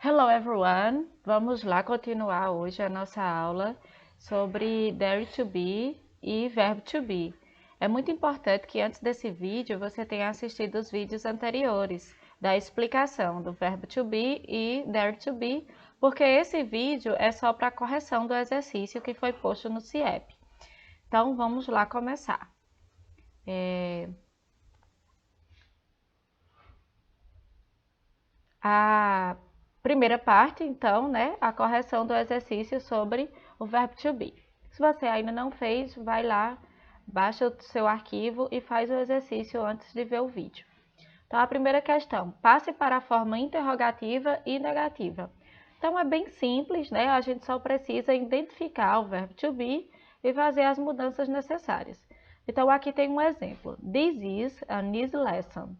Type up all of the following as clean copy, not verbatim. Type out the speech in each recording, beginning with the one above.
Hello everyone! Vamos lá continuar hoje a nossa aula sobre dare to be e verbo to be. É muito importante que antes desse vídeo você tenha assistido os vídeos anteriores da explicação do verbo to be e dare to be, porque esse vídeo é só para correção do exercício que foi posto no CIEP. Então vamos lá começar. A primeira parte, então, né, a correção do exercício sobre o verbo to be. Se você ainda não fez, vai lá, baixa o seu arquivo e faz o exercício antes de ver o vídeo. Então, a primeira questão, passe para a forma interrogativa e negativa. Então, é bem simples, né? A gente só precisa identificar o verbo to be e fazer as mudanças necessárias. Então, aqui tem um exemplo. This is an easy lesson.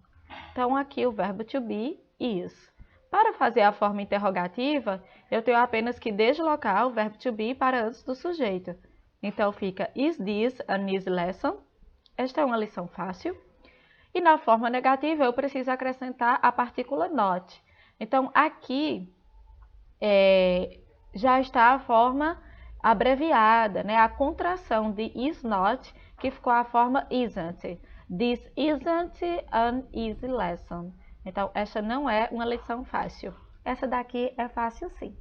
Então, aqui o verbo to be is. Para fazer a forma interrogativa, eu tenho apenas que deslocar o verbo to be para antes do sujeito. Então, fica Is this an easy lesson? Esta é uma lição fácil. E na forma negativa, eu preciso acrescentar a partícula not. Então, aqui já está a forma abreviada, né? A contração de is not, que ficou a forma isn't. This isn't an easy lesson. Então, essa não é uma lição fácil. Essa daqui é fácil sim.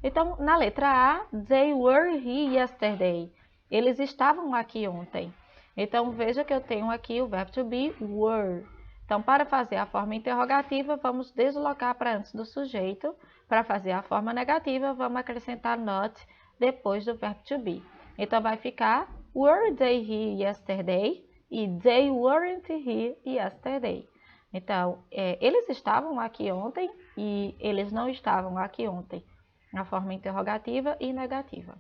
Então, na letra A, they were here yesterday. Eles estavam aqui ontem. Então, veja que eu tenho aqui o verbo to be were. Então, para fazer a forma interrogativa, vamos deslocar para antes do sujeito. Para fazer a forma negativa, vamos acrescentar not depois do verbo to be. Então, vai ficar were they here yesterday? E they weren't here yesterday. Então, eles estavam aqui ontem e eles não estavam aqui ontem. Na forma interrogativa e negativa.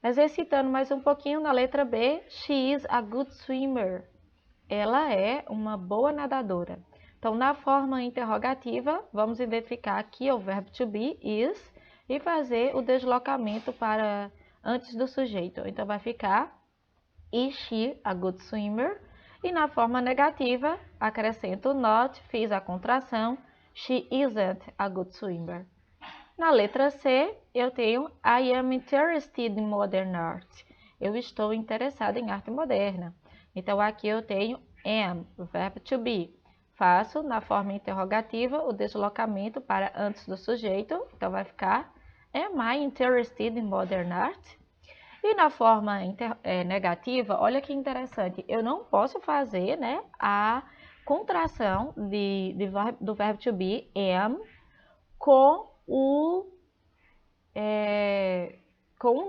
Exercitando mais um pouquinho na letra B, she is a good swimmer. Ela é uma boa nadadora. Então, na forma interrogativa, vamos identificar aqui o verbo to be, is, e fazer o deslocamento para antes do sujeito. Então, vai ficar is she a good swimmer? E na forma negativa, acrescento not, fiz a contração, she isn't a good swimmer. Na letra C, eu tenho I am interested in modern art. Eu estou interessada em arte moderna. Então, aqui eu tenho am, o verbo to be. Faço, na forma interrogativa, o deslocamento para antes do sujeito. Então, vai ficar Am I interested in modern art? E na forma negativa, olha que interessante. Eu não posso fazer, né, a contração do verbo to be, am, com o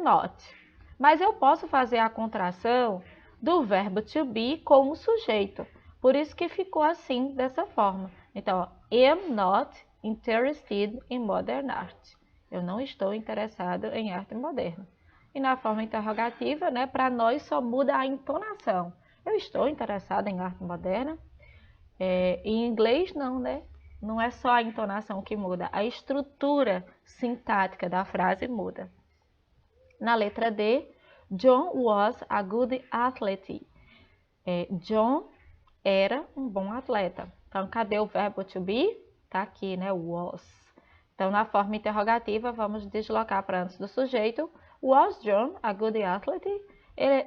not. Mas eu posso fazer a contração do verbo to be com o sujeito. Por isso que ficou assim, dessa forma. Então, am not interested in modern art. Eu não estou interessado em arte moderna. E na forma interrogativa, né, para nós só muda a entonação. Eu estou interessado em arte moderna. Em inglês não, né? Não é só a entonação que muda, a estrutura sintática da frase muda. Na letra D, John was a good athlete. John era um bom atleta. Então, cadê o verbo to be? Tá aqui, né? Was. Então, na forma interrogativa, vamos deslocar para antes do sujeito. Was John a good athlete?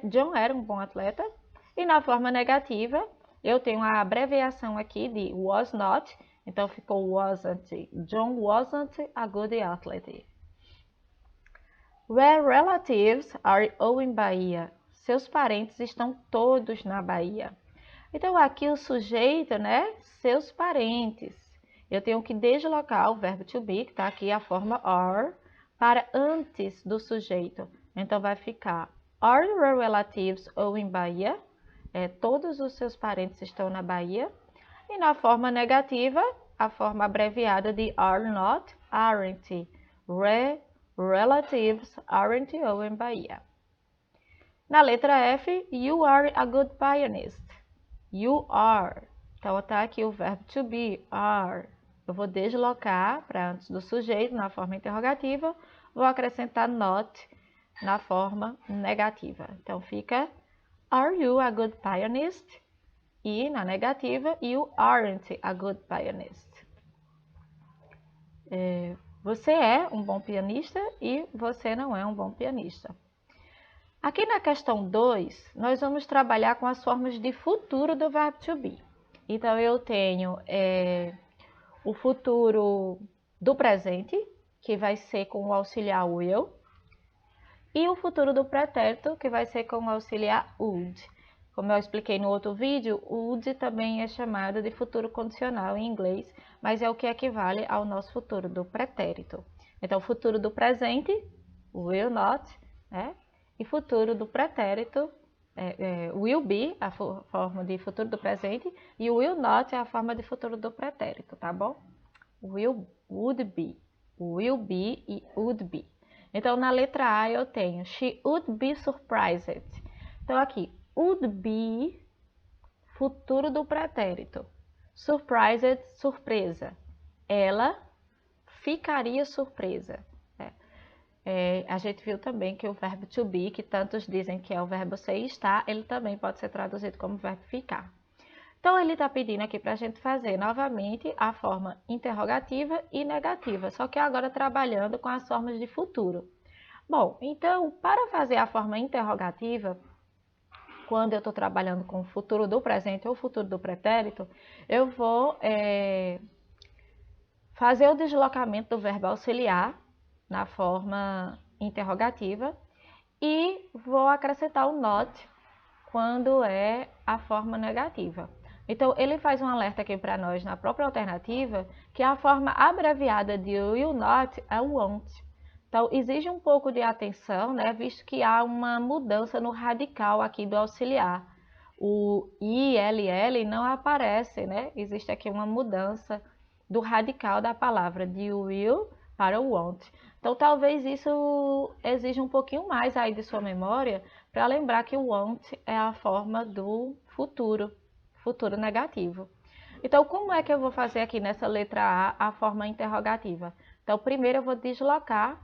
John era um bom atleta. E na forma negativa, eu tenho a abreviação aqui de was not. Então, ficou wasn't. John wasn't a good athlete. Where relatives are all in Bahia. Seus parentes estão todos na Bahia. Então, aqui o sujeito, né? Seus parentes. Eu tenho que deslocar o verbo to be, que está aqui a forma are, para antes do sujeito. Então, vai ficar Are your relatives all in Bahia? Todos os seus parentes estão na Bahia. E na forma negativa, a forma abreviada de are not, aren't. Relatives aren't all in Bahia. Na letra F, you are a good pianist. You are. Então, está aqui o verbo to be, are. Eu vou deslocar para antes do sujeito na forma interrogativa. Vou acrescentar not na forma negativa. Então, fica Are you a good pianist? E na negativa, you aren't a good pianist. Você é um bom pianista e você não é um bom pianista. Aqui na questão 2, nós vamos trabalhar com as formas de futuro do verbo to be. Então, eu tenho o futuro do presente, que vai ser com o auxiliar will, e o futuro do pretérito, que vai ser com o auxiliar would. Como eu expliquei no outro vídeo, o would também é chamado de futuro condicional em inglês, mas é o que equivale ao nosso futuro do pretérito. Então, o futuro do presente, will not, né? E futuro do pretérito, will be, a forma de futuro do presente, e o will not é a forma de futuro do pretérito, tá bom? Would be e would be. Então, na letra A eu tenho she would be surprised. Então, aqui, would be, futuro do pretérito. Surprised, surpresa. Ela ficaria surpresa. A gente viu também que o verbo to be, que tantos dizem que é o verbo ser e estar, ele também pode ser traduzido como verbo ficar. Então, ele está pedindo aqui para a gente fazer novamente a forma interrogativa e negativa, só que agora trabalhando com as formas de futuro. Bom, então, para fazer a forma interrogativa, quando eu estou trabalhando com o futuro do presente ou futuro do pretérito, eu vou fazer o deslocamento do verbo auxiliar na forma interrogativa e vou acrescentar o not quando é a forma negativa. Então, ele faz um alerta aqui para nós na própria alternativa que a forma abreviada de will not é won't. Então, exige um pouco de atenção, né, visto que há uma mudança no radical aqui do auxiliar. O ILL não aparece, né? Existe aqui uma mudança do radical da palavra de will para o won't. Então, talvez isso exija um pouquinho mais aí de sua memória para lembrar que o won't é a forma do futuro negativo. Então, como é que eu vou fazer aqui nessa letra A forma interrogativa? Então, primeiro eu vou deslocar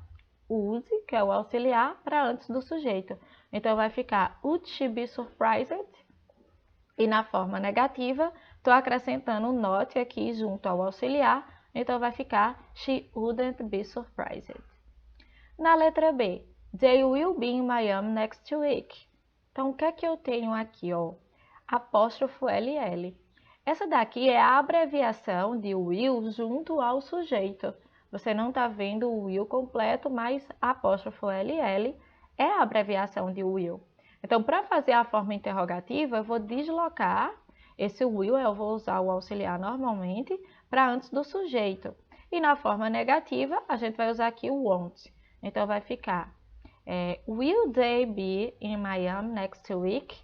o would, que é o auxiliar, para antes do sujeito. Então, vai ficar would she be surprised? E na forma negativa, estou acrescentando o not aqui junto ao auxiliar, então vai ficar she wouldn't be surprised. Na letra B, they will be in Miami next week. Então, o que é que eu tenho aqui, ó? Apóstrofo LL. Essa daqui é a abreviação de will junto ao sujeito. Você não está vendo o will completo, mas apóstrofo LL é a abreviação de will. Então, para fazer a forma interrogativa, eu vou deslocar esse will, eu vou usar o auxiliar normalmente, para antes do sujeito. E na forma negativa, a gente vai usar aqui o won't. Então, vai ficar will they be in Miami next week?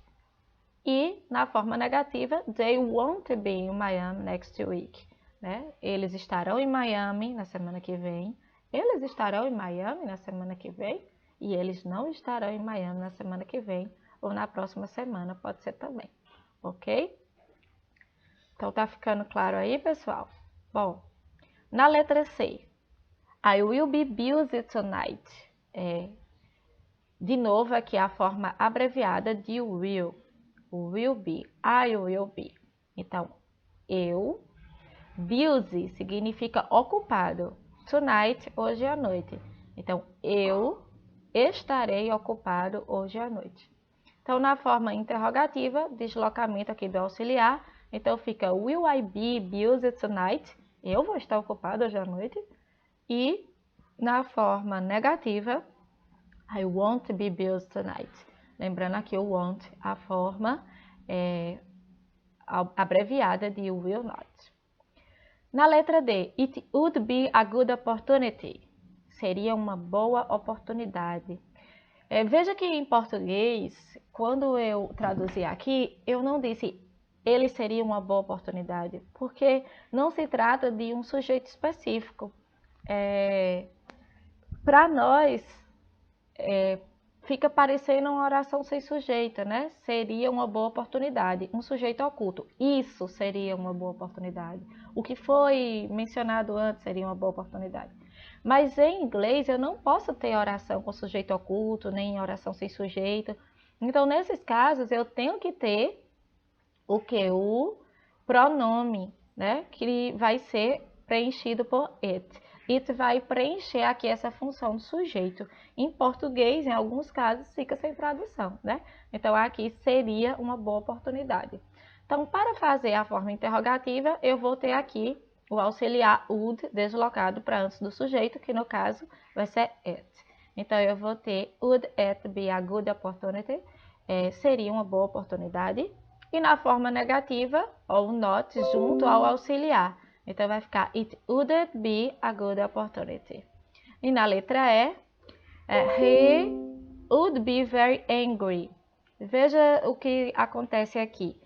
E na forma negativa, they won't be in Miami next week. Né? Eles estarão em Miami na semana que vem. Eles estarão em Miami na semana que vem. E eles não estarão em Miami na semana que vem. Ou na próxima semana, pode ser também. Ok? Então, tá ficando claro aí, pessoal? Bom, na letra C. I will be busy tonight. De novo, aqui a forma abreviada de will. Will be, I will be. Então, eu, busy significa ocupado. Tonight, hoje à noite. Então, eu estarei ocupado hoje à noite. Então, na forma interrogativa, deslocamento aqui do auxiliar. Então, fica will I be busy tonight? Eu vou estar ocupado hoje à noite. E na forma negativa, I won't be busy tonight. Lembrando aqui o won't, a forma abreviada de will not. Na letra D, it would be a good opportunity. Seria uma boa oportunidade. Veja que em português, quando eu traduzi aqui, eu não disse ele seria uma boa oportunidade, porque não se trata de um sujeito específico. Para nós, fica parecendo uma oração sem sujeito, né? Seria uma boa oportunidade. Um sujeito oculto. Isso seria uma boa oportunidade. O que foi mencionado antes seria uma boa oportunidade. Mas em inglês eu não posso ter oração com sujeito oculto, nem oração sem sujeito. Então, nesses casos, eu tenho que ter o que? O pronome, né? Que vai ser preenchido por it. it vai preencher aqui essa função do sujeito. Em português, em alguns casos, fica sem tradução, né? Então, aqui seria uma boa oportunidade. Então, para fazer a forma interrogativa, eu vou ter aqui o auxiliar would deslocado para antes do sujeito, que no caso vai ser it. Então, eu vou ter would it be a good opportunity? Seria uma boa oportunidade. E na forma negativa, ou not, junto ao auxiliar. Então, vai ficar it wouldn't be a good opportunity. E na letra E, he would be very angry. Veja o que acontece aqui.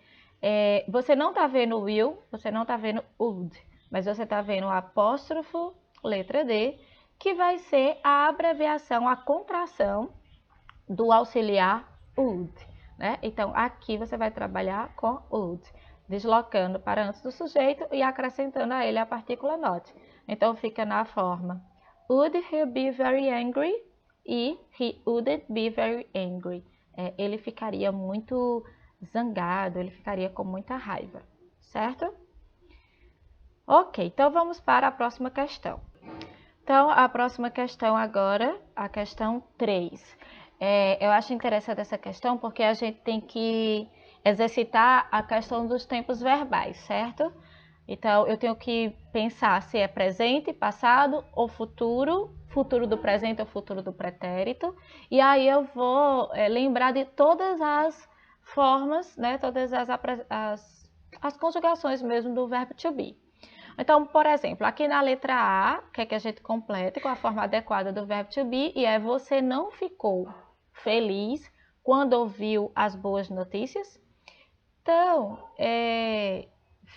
Você não está vendo will, você não está vendo would, mas você está vendo o apóstrofo, letra D, que vai ser a abreviação, a contração do auxiliar would, né? Então, aqui você vai trabalhar com would, deslocando para antes do sujeito e acrescentando a ele a partícula not. Então, fica na forma would he be very angry e he wouldn't be very angry. Ele ficaria muito zangado, ele ficaria com muita raiva, certo? Ok, então vamos para a próxima questão. Então, a próxima questão agora, a questão 3. Eu acho interessante essa questão porque a gente tem que exercitar a questão dos tempos verbais, certo? Então, eu tenho que pensar se é presente, passado ou futuro, futuro do presente ou futuro do pretérito. E aí eu vou lembrar de todas as formas, né? Todas as conjugações mesmo do verbo to be. Então, por exemplo, aqui na letra A, quer que a gente complete com a forma adequada do verbo to be, e é você não ficou feliz quando ouviu as boas notícias? Então,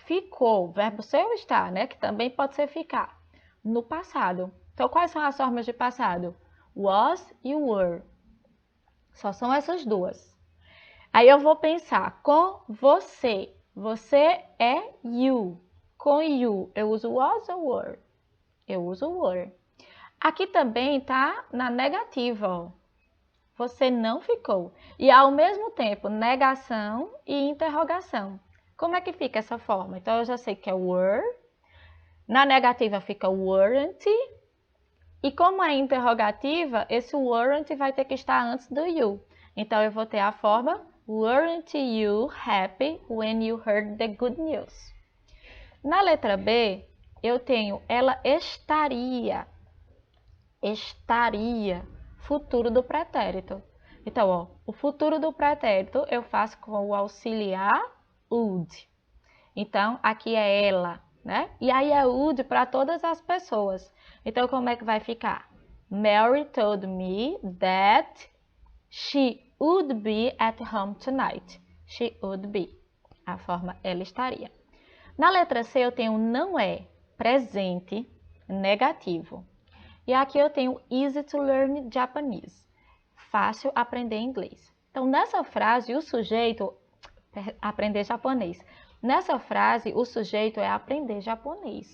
ficou, verbo ser ou estar, né? Que também pode ser ficar, no passado. Então, quais são as formas de passado? Was e were. Só são essas duas. Aí eu vou pensar com você. Você é you. Com you, eu uso was ou were? Eu uso were. Aqui também tá na negativa, ó. Você não ficou. E ao mesmo tempo, negação e interrogação. Como é que fica essa forma? Então, eu já sei que é were. Na negativa fica weren't. E como é interrogativa, esse weren't vai ter que estar antes do you. Então, eu vou ter a forma weren't you happy when you heard the good news? Na letra B, eu tenho ela estaria. Estaria. Futuro do pretérito. Então, ó, o futuro do pretérito eu faço com o auxiliar would. Então, aqui é ela, né? E aí é would para todas as pessoas. Então, como é que vai ficar? Mary told me that she would be at home tonight. She would be. A forma ela estaria. Na letra C eu tenho não é, presente, negativo. E aqui eu tenho easy to learn Japanese, fácil aprender inglês. Então, nessa frase, o sujeito, aprender japonês. Nessa frase, o sujeito é aprender japonês.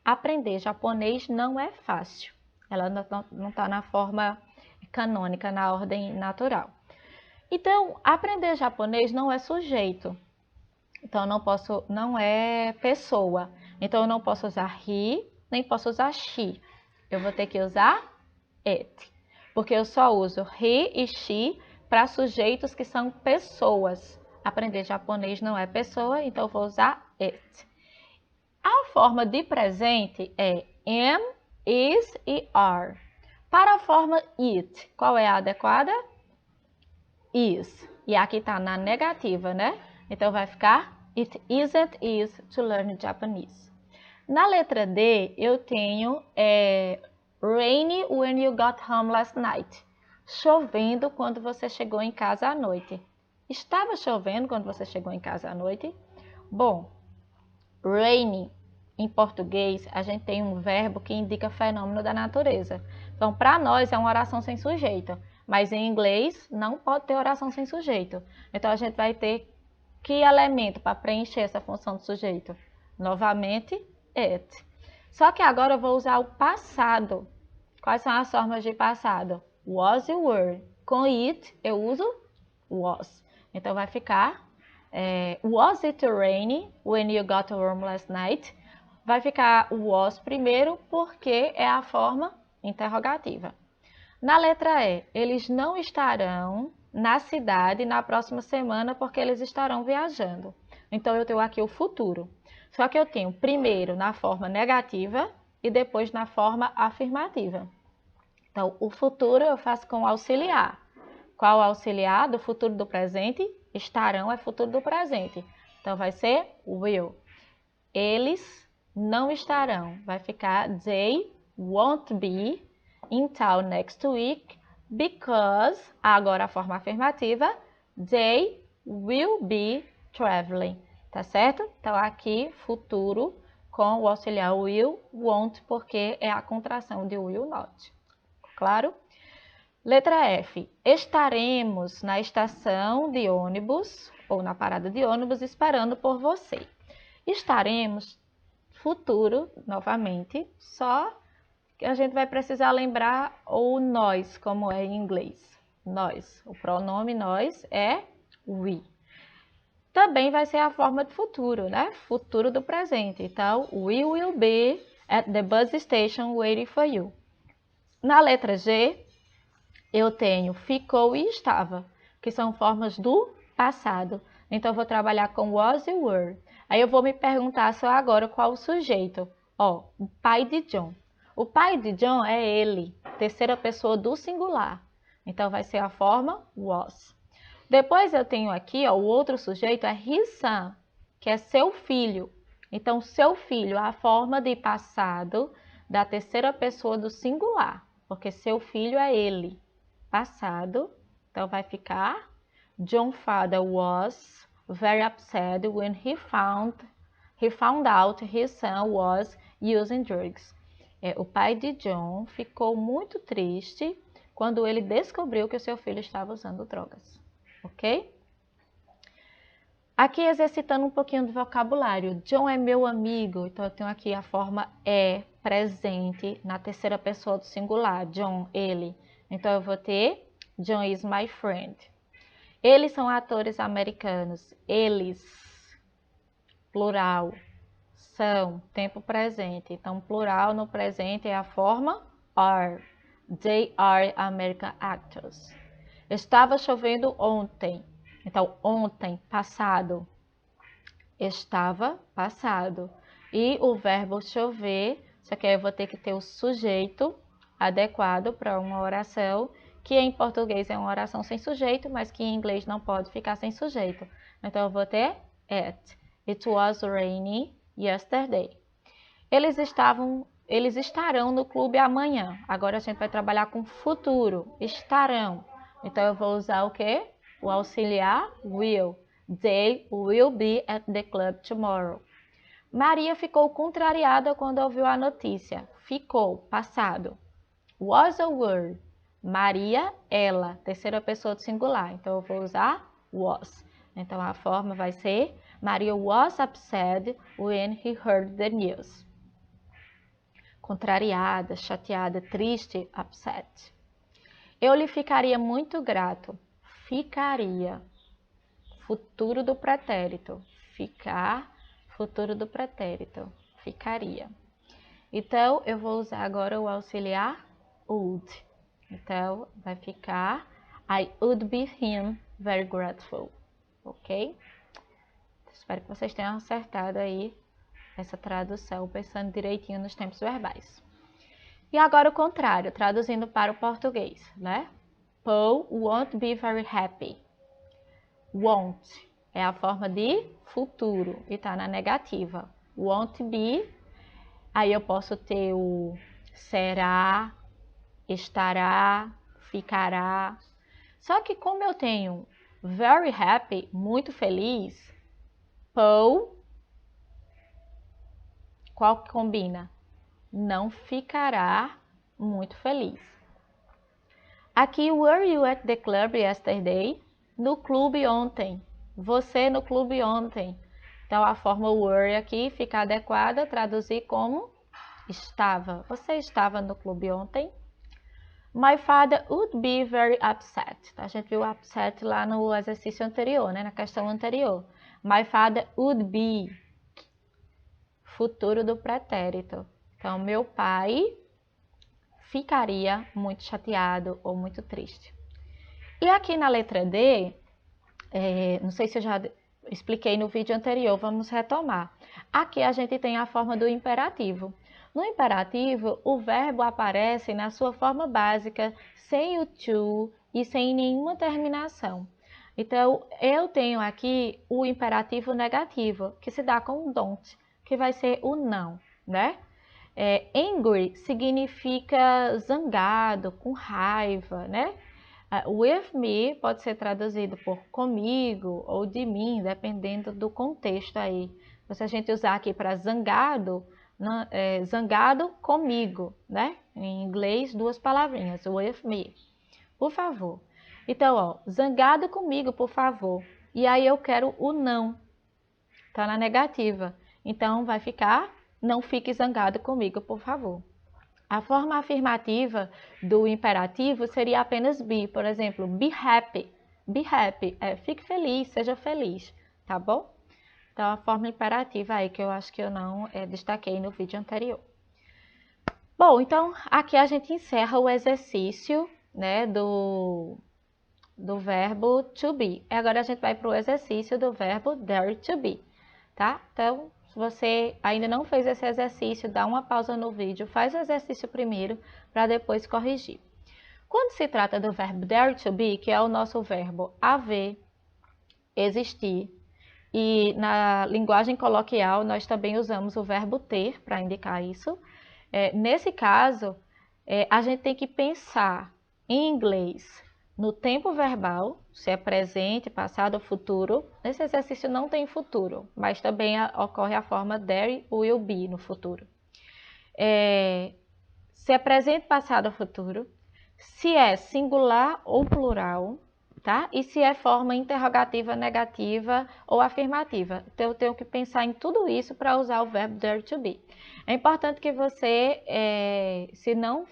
Aprender japonês não é fácil. Ela não está na forma canônica, na ordem natural. Então, aprender japonês não é sujeito. Então, não é pessoa. Então, eu não posso usar he, nem posso usar she. Eu vou ter que usar it. Porque eu só uso he e she para sujeitos que são pessoas. Aprender japonês não é pessoa, então eu vou usar it. A forma de presente é am, is e are. Para a forma it, qual é a adequada? Is. E aqui está na negativa, né? Então, vai ficar it isn't easy to learn Japanese. Na letra D, eu tenho rainy when you got home last night. Chovendo quando você chegou em casa à noite. Estava chovendo quando você chegou em casa à noite? Bom, rainy, em português, a gente tem um verbo que indica fenômeno da natureza. Então, para nós, é uma oração sem sujeito. Mas em inglês, não pode ter oração sem sujeito. Então, a gente vai ter que elemento para preencher essa função do sujeito? Novamente, it. Só que agora eu vou usar o passado. Quais são as formas de passado? Was e were. Com it, eu uso was. Então, vai ficar was it rainy when you got home last night? vai ficar o was primeiro porque é a forma interrogativa. Na letra E, eles não estarão na cidade na próxima semana porque eles estarão viajando. Então, eu tenho aqui o futuro. Só que eu tenho primeiro na forma negativa e depois na forma afirmativa. Então, o futuro eu faço com auxiliar. Qual auxiliar do futuro do presente? Estarão é futuro do presente. Então, vai ser will. Eles não estarão. Vai ficar they won't be in town next week because, agora a forma afirmativa, they will be traveling. Tá certo? Então, aqui, futuro com o auxiliar will, won't, porque é a contração de will not. Claro? Letra F. Estaremos na estação de ônibus ou na parada de ônibus esperando por você. Estaremos, futuro, novamente, só que a gente vai precisar lembrar o nós, como é em inglês. Nós. O pronome nós é we. Também vai ser a forma de futuro, né? Futuro do presente. Então, we will be at the bus station waiting for you. Na letra G, eu tenho ficou e estava, que são formas do passado. Então, eu vou trabalhar com was e were. Aí, eu vou me perguntar só agora qual o sujeito. Ó, o pai de John. O pai de John é ele, terceira pessoa do singular. Então, vai ser a forma was. Depois, eu tenho aqui, ó, o outro sujeito é his son, que é seu filho. Então, seu filho, a forma de passado da terceira pessoa do singular, porque seu filho é ele. Passado, então vai ficar John's father was very upset when he found out his son was using drugs. O pai de John ficou muito triste quando ele descobriu que o seu filho estava usando drogas, ok? Aqui exercitando um pouquinho do vocabulário. John é meu amigo, então eu tenho aqui a forma é presente na terceira pessoa do singular. John, ele. Então, eu vou ter John is my friend. Eles são atores americanos. Eles, plural, são, tempo presente. Então, plural no presente é a forma are. They are American actors. Estava chovendo ontem. Então, ontem, passado. Estava, passado. E o verbo chover, só que aí eu vou ter que ter o sujeito adequado para uma oração, que em português é uma oração sem sujeito, mas que em inglês não pode ficar sem sujeito. Então, eu vou ter it. It was rainy yesterday. Eles estarão no clube amanhã. Agora a gente vai trabalhar com futuro. Estarão. Então, eu vou usar o quê? O auxiliar will. They will be at the club tomorrow. Maria ficou contrariada quando ouviu a notícia. Ficou, passado. Was a word. Maria, ela, terceira pessoa do singular. Então, eu vou usar was. Então, a forma vai ser Maria was upset when he heard the news. Contrariada, chateada, triste, upset. Eu lhe ficaria muito grato. Ficaria. Futuro do pretérito. Ficar, futuro do pretérito. Ficaria. Então, eu vou usar agora o auxiliar would. Então, vai ficar I would be him very grateful. Ok? Espero que vocês tenham acertado aí essa tradução, pensando direitinho nos tempos verbais. E agora o contrário, traduzindo para o português, né? Paul won't be very happy. Won't é a forma de futuro e está na negativa. Won't be, aí eu posso ter o será, estará, ficará. Só que como eu tenho very happy, muito feliz, Paul, qual que combina? Não ficará muito feliz. Aqui, were you at the club yesterday? No clube ontem. Você no clube ontem. Então, a forma were aqui fica adequada, traduzir como estava. Você estava no clube ontem? My father would be very upset. A gente viu upset lá no exercício anterior, né? Na questão anterior. My father would be. futuro do pretérito. Então, meu pai ficaria muito chateado ou muito triste. E aqui na letra D, não sei se eu já expliquei no vídeo anterior, vamos retomar. Aqui a gente tem a forma do imperativo. No imperativo, o verbo aparece na sua forma básica, sem o to e sem nenhuma terminação. Então, eu tenho aqui o imperativo negativo, que se dá com o don't, que vai ser o não, né? Angry significa zangado, com raiva, né? With me pode ser traduzido por comigo ou de mim, dependendo do contexto aí. Se a gente usar aqui para zangado, zangado comigo, né? Em inglês, duas palavrinhas, with me. Por favor. Então, ó, zangado comigo, por favor. E aí eu quero o não. Tá na negativa. Então, vai ficar, não fique zangado comigo, por favor. A forma afirmativa do imperativo seria apenas be. Por exemplo, be happy. Be happy. Fique feliz, seja feliz. Tá bom? Então, a forma imperativa aí que eu acho que eu não destaquei no vídeo anterior. Bom, então, aqui a gente encerra o exercício, né, do verbo to be. Agora a gente vai para o exercício do verbo dare to be, tá? Então, se você ainda não fez esse exercício, dá uma pausa no vídeo, faz o exercício primeiro para depois corrigir. Quando se trata do verbo dare to be, que é o nosso verbo haver, existir, e na linguagem coloquial nós também usamos o verbo ter para indicar isso. Nesse caso, a gente tem que pensar em inglês no tempo verbal, se é presente, passado ou futuro. Nesse exercício não tem futuro, mas também ocorre a forma there, will be no futuro. Se é presente, passado ou futuro, se é singular ou plural, tá? E se é forma interrogativa, negativa ou afirmativa. Então, eu tenho que pensar em tudo isso para usar o verbo dare to be. É importante que você, se não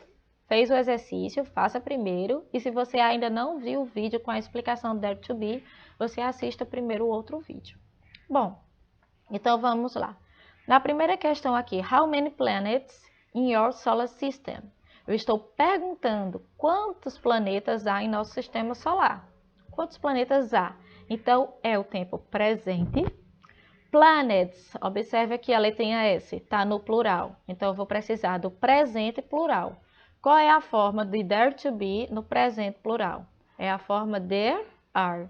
fez o exercício, faça primeiro. E se você ainda não viu o vídeo com a explicação do dare to be, você assista primeiro o outro vídeo. Bom, então vamos lá. Na primeira questão aqui, how many planets in your solar system? Eu estou perguntando quantos planetas há em nosso sistema solar. Quantos planetas há? Então, é o tempo presente. Planets, observe aqui a letrinha S, está no plural. Então, eu vou precisar do presente plural. Qual é a forma de there to be no presente plural? É a forma there are.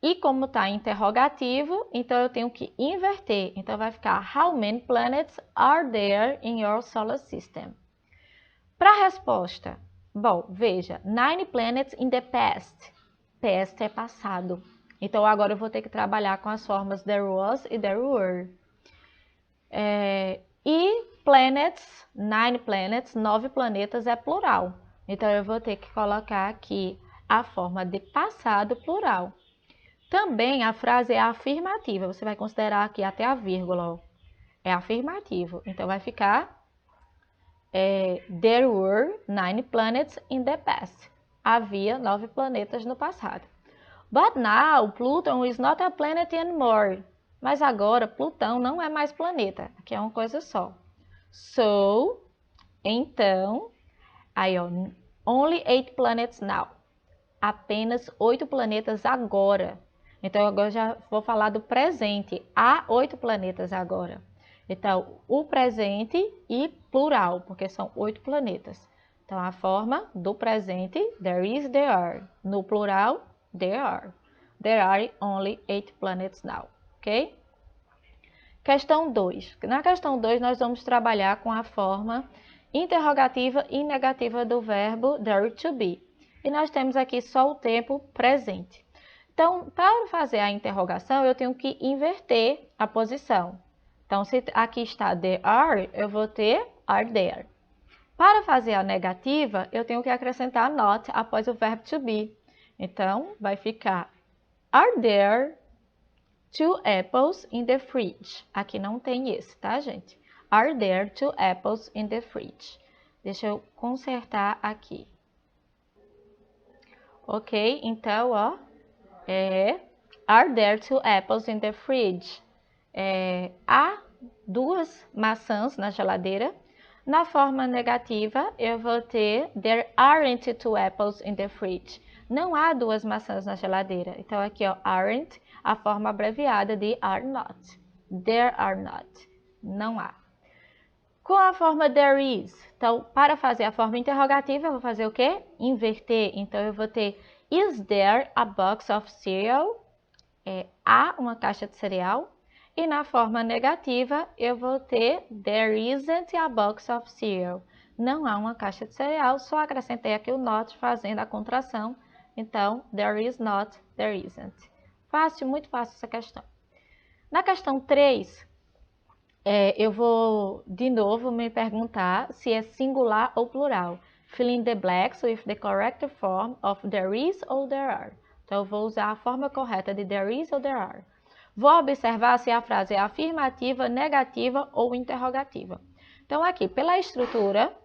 E como está interrogativo, então eu tenho que inverter. Então, vai ficar how many planets are there in your solar system? Para a resposta, bom, veja, 9 planets in the past. Past é passado. Então, agora eu vou ter que trabalhar com as formas there was e there were. E planets, 9 planets, 9 planetas é plural. Então, eu vou ter que colocar aqui a forma de passado plural. Também a frase é afirmativa. Você vai considerar aqui até a vírgula. Ó. É afirmativo. Então, vai ficar there were 9 planets in the past. Havia 9 planetas no passado. But now, Pluto is not a planet anymore. Mas agora, Plutão não é mais planeta. Aqui é uma coisa só. So, então, aí ó, only 8 planets now. Apenas 8 planetas agora. Então, agora já vou falar do presente. Há 8 planetas agora. Então, o presente e plural, porque são 8 planetas. Então, a forma do presente, there is, there are. No plural, there are. There are only 8 planets now, ok? Questão 2. Na questão 2, nós vamos trabalhar com a forma interrogativa e negativa do verbo there to be. E nós temos aqui só o tempo presente. Então, para fazer a interrogação, eu tenho que inverter a posição. Então, se aqui está there are, eu vou ter are there. Para fazer a negativa, eu tenho que acrescentar not após o verbo to be. Então, vai ficar are there 2 apples in the fridge? Aqui não tem esse, tá, gente? Are there 2 apples in the fridge? Deixa eu consertar aqui. Ok, então, ó, are there 2 apples in the fridge? Há 2 maçãs na geladeira. Na forma negativa, eu vou ter there aren't 2 apples in the fridge. Não há 2 maçãs na geladeira. Então, aqui, ó, aren't, a forma abreviada de are not. There are not. Não há. Com a forma there is. Então, para fazer a forma interrogativa, eu vou fazer o quê? Inverter. Então, eu vou ter is there a box of cereal? Há uma caixa de cereal. E na forma negativa, eu vou ter there isn't a box of cereal. Não há uma caixa de cereal, só acrescentei aqui o not fazendo a contração. Então, there is not, there isn't. Fácil, muito fácil essa questão. Na questão 3, eu vou de novo me perguntar se é singular ou plural. Fill in the blanks with the correct form of there is ou there are. Então, eu vou usar a forma correta de there is ou there are. Vou observar se a frase é afirmativa, negativa ou interrogativa. Então, aqui, pela estrutura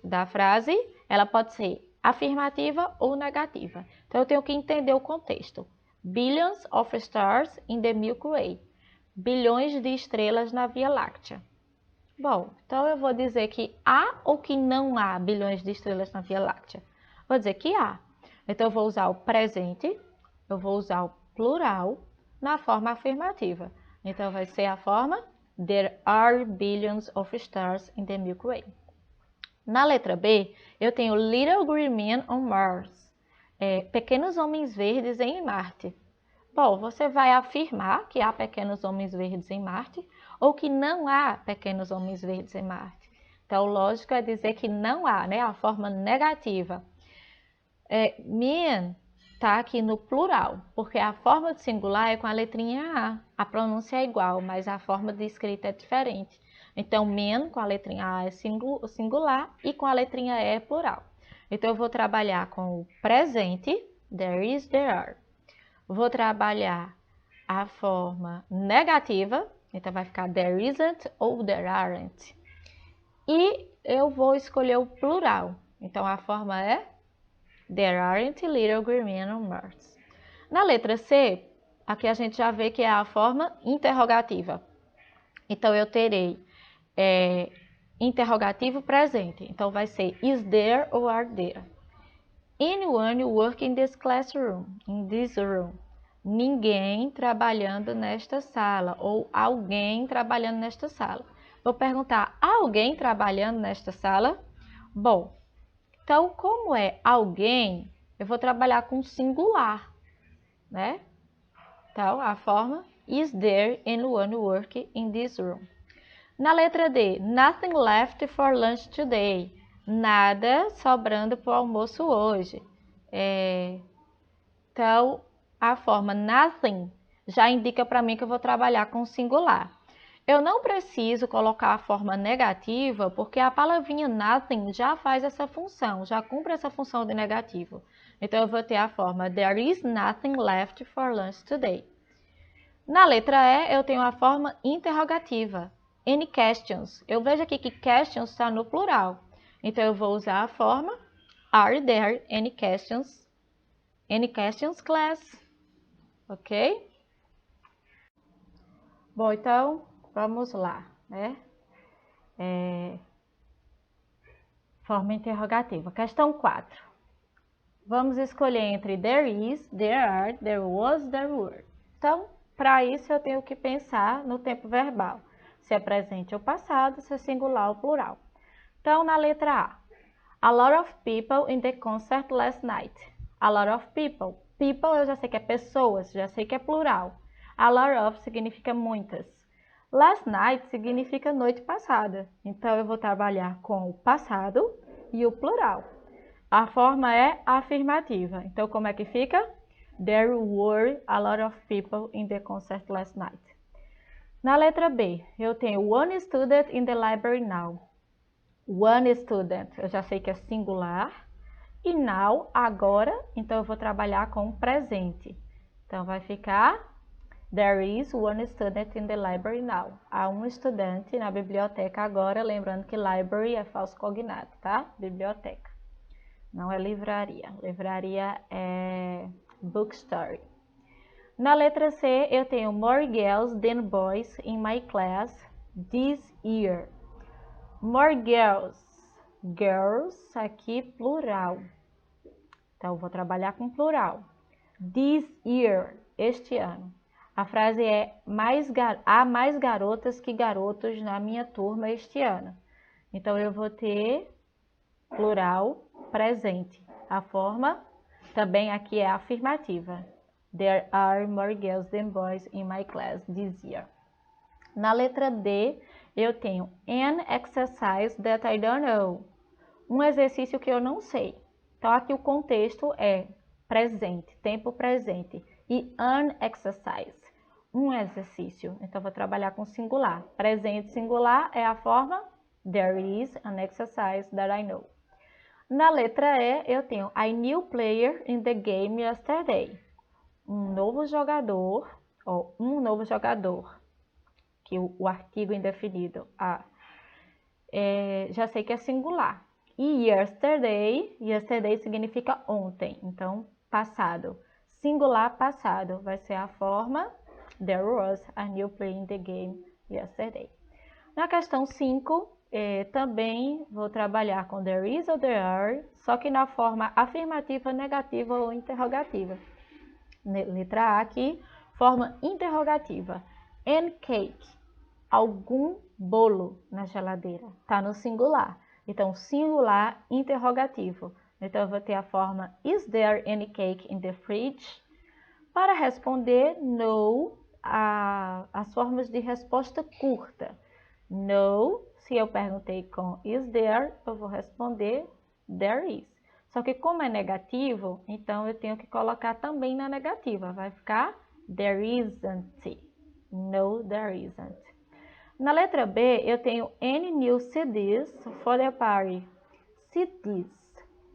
da frase, ela pode ser afirmativa ou negativa. Então, eu tenho que entender o contexto. Billions of stars in the Milky Way. Bilhões de estrelas na Via Láctea. Bom, então eu vou dizer que há ou que não há bilhões de estrelas na Via Láctea? Vou dizer que há. Então, eu vou usar o presente, eu vou usar o plural, na forma afirmativa. Então, vai ser a forma there are billions of stars in the Milky Way. Na letra B, eu tenho little green men on Mars. Pequenos homens verdes em Marte. Bom, você vai afirmar que há pequenos homens verdes em Marte ou que não há pequenos homens verdes em Marte. Então, o lógico é dizer que não há, né? A forma negativa. Men está aqui no plural, porque a forma de singular é com a letrinha A. A pronúncia é igual, mas a forma de escrita é diferente. Então, men com a letrinha A é singular e com a letrinha E é plural. Então, eu vou trabalhar com o presente, there is, there are. Vou trabalhar a forma negativa, então vai ficar there isn't ou there aren't. E eu vou escolher o plural, então a forma é there aren't little green men on Mars. Na letra C, aqui a gente já vê que é a forma interrogativa. Então, eu terei interrogativo presente. Então, vai ser is there ou are there. Anyone working in this classroom? In this room. Ninguém trabalhando nesta sala. Ou alguém trabalhando nesta sala. Vou perguntar, há alguém trabalhando nesta sala? Bom, então, como é alguém, eu vou trabalhar com singular, né? Então, a forma is there anyone working in this room. Na letra D, nothing left for lunch today. Nada sobrando para o almoço hoje. Então, a forma nothing já indica para mim que eu vou trabalhar com singular. Eu não preciso colocar a forma negativa, porque a palavrinha nothing já faz essa função, já cumpre essa função de negativo. Então, eu vou ter a forma there is nothing left for lunch today. Na letra E, eu tenho a forma interrogativa. Any questions? Eu vejo aqui que questions está no plural. Então, eu vou usar a forma are there any questions? Any questions, class? Ok? Bom, então, vamos lá, né? Forma interrogativa. Questão 4. Vamos escolher entre there is, there are, there was, there were. Então, para isso eu tenho que pensar no tempo verbal. Se é presente ou passado, se é singular ou plural. Então, na letra A lot of people in the concert last night. A lot of people. People eu já sei que é pessoas, já sei que é plural. A lot of significa muitas. Last night significa noite passada. Então, eu vou trabalhar com o passado e o plural. A forma é afirmativa. Então, como é que fica? There were a lot of people in the concert last night. Na letra B, eu tenho one student in the library now. One student, eu já sei que é singular. E now, agora, então eu vou trabalhar com o presente. Então, vai ficar there is one student in the library now. Há um estudante na biblioteca agora, lembrando que library é falso cognado, tá? Biblioteca. Não é livraria. Livraria é bookstore. Na letra C, eu tenho more girls than boys in my class this year. More girls. Girls, aqui plural. Então, eu vou trabalhar com plural. This year, este ano. A frase é, há mais garotas que garotos na minha turma este ano. Então, eu vou ter plural presente. A forma também aqui é afirmativa. There are more girls than boys in my class this year. Na letra D, eu tenho an exercise that I don't know. Um exercício que eu não sei. Então, aqui o contexto é presente, tempo presente. E an exercise, um exercício. Então, vou trabalhar com singular. Presente singular é a forma there is an exercise that I know. Na letra E, eu tenho a new player in the game yesterday. Um novo jogador, ou um novo jogador, que o artigo indefinido, já sei que é singular. E yesterday significa ontem, então passado. Singular, passado, vai ser a forma there was a new player in the game yesterday. Na questão 5, também vou trabalhar com there is ou there are, só que na forma afirmativa, negativa ou interrogativa. Letra A aqui, forma interrogativa. And cake, algum bolo na geladeira. Está no singular. Então, singular interrogativo. Então, eu vou ter a forma is there any cake in the fridge? Para responder no, as formas de resposta curta. No, se eu perguntei com is there, eu vou responder there is. Só que como é negativo, então eu tenho que colocar também na negativa. Vai ficar there isn't. No, there isn't. Na letra B, eu tenho any new CDs for the party. CDs.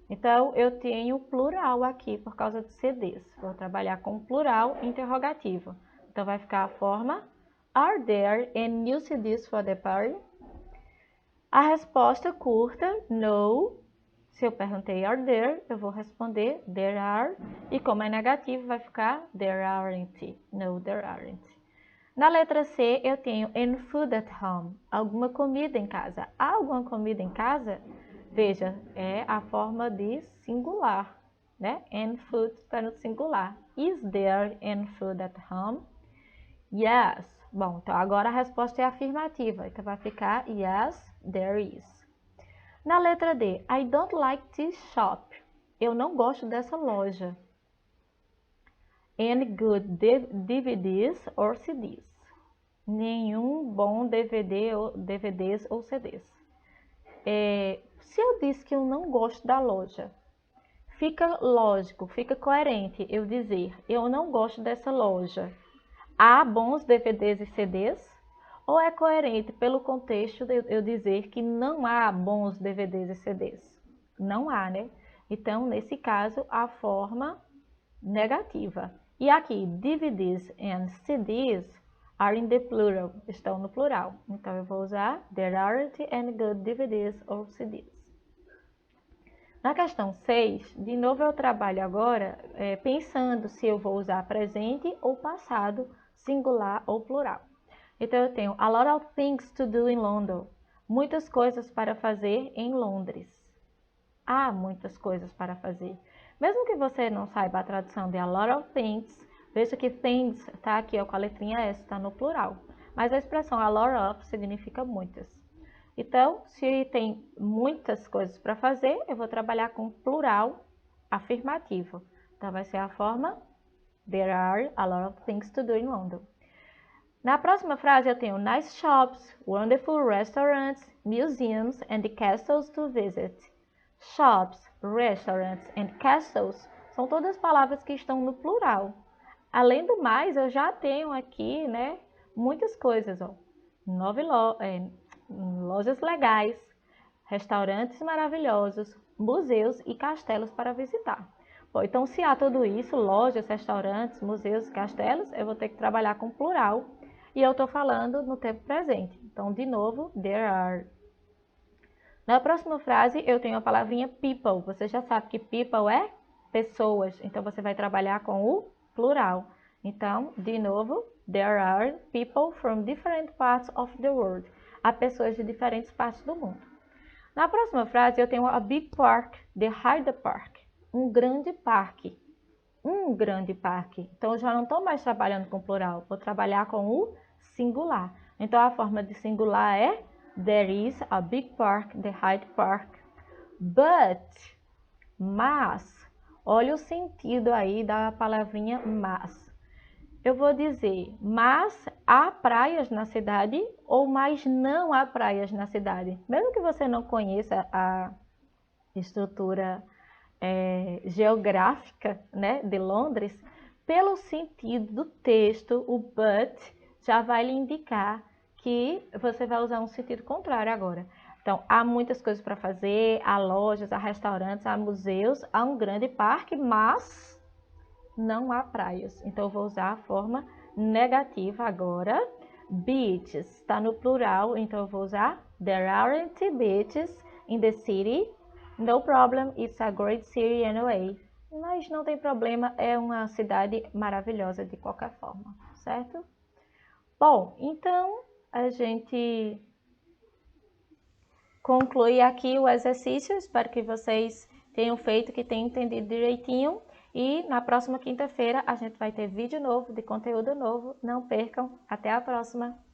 Então, eu tenho plural aqui por causa de CDs. Vou trabalhar com plural interrogativo. Então, vai ficar a forma are there any new CDs for the party? A resposta curta, no. Se eu perguntei are there, eu vou responder there are. E como é negativo, vai ficar there aren't. No, there aren't. Na letra C, eu tenho any food at home. Alguma comida em casa. Há alguma comida em casa? Veja, é a forma de singular, né? And food está no singular. Is there any food at home? Yes. Bom, então agora a resposta é afirmativa. Então vai ficar yes, there is. Na letra D, I don't like this shop. Eu não gosto dessa loja. Any good DVDs or CDs. Nenhum bom DVDs ou CDs. Se eu disse que eu não gosto da loja, fica lógico, fica coerente eu dizer eu não gosto dessa loja. Há bons DVDs e CDs? Ou é coerente pelo contexto de eu dizer que não há bons DVDs e CDs? Não há, né? Então, nesse caso, a forma negativa. E aqui, DVDs and CDs are in the plural, estão no plural. Então, eu vou usar there aren't any good DVDs or CDs. Na questão 6, de novo eu trabalho agora pensando se eu vou usar presente ou passado, singular ou plural. Então, eu tenho a lot of things to do in London. Muitas coisas para fazer em Londres. Há muitas coisas para fazer. Mesmo que você não saiba a tradução de a lot of things, veja que things está aqui ó, com a letrinha S, está no plural. Mas a expressão a lot of significa muitas. Então, se tem muitas coisas para fazer, eu vou trabalhar com plural afirmativo. Então, vai ser a forma there are a lot of things to do in London. Na próxima frase eu tenho nice shops, wonderful restaurants, museums and castles to visit. Shops, restaurants and castles são todas palavras que estão no plural. Além do mais, eu já tenho aqui, né, muitas coisas, ó. Lojas legais, restaurantes maravilhosos, museus e castelos para visitar. Bom, então, se há tudo isso, lojas, restaurantes, museus, castelos, eu vou ter que trabalhar com plural. E eu estou falando no tempo presente. Então, de novo, there are. Na próxima frase, eu tenho a palavrinha people. Você já sabe que people é pessoas. Então, você vai trabalhar com o plural. Então, de novo, There are people from different parts of the world. Há pessoas de diferentes partes do mundo. Na próxima frase eu tenho a big park, the Hyde Park. Um grande parque. Um grande parque. Então eu já não estou mais trabalhando com plural, vou trabalhar com o singular. Então a forma de singular é there is a big park, the Hyde Park. But, mas, olha o sentido aí da palavrinha mas. Eu vou dizer, mas há praias na cidade ou mas não há praias na cidade. Mesmo que você não conheça a estrutura geográfica, né, de Londres, pelo sentido do texto, o but já vai lhe indicar que você vai usar um sentido contrário agora. Então, há muitas coisas para fazer, há lojas, há restaurantes, há museus, há um grande parque, mas não há praias. Então, eu vou usar a forma negativa agora. Beaches está no plural, então eu vou usar there aren't beaches in the city. No problem, it's a great city anyway. Mas não tem problema, é uma cidade maravilhosa de qualquer forma, certo? Bom, então a gente conclui aqui o exercício. Espero que vocês tenham feito, que tenham entendido direitinho. E na próxima quinta-feira a gente vai ter vídeo novo, de conteúdo novo. Não percam. Até a próxima!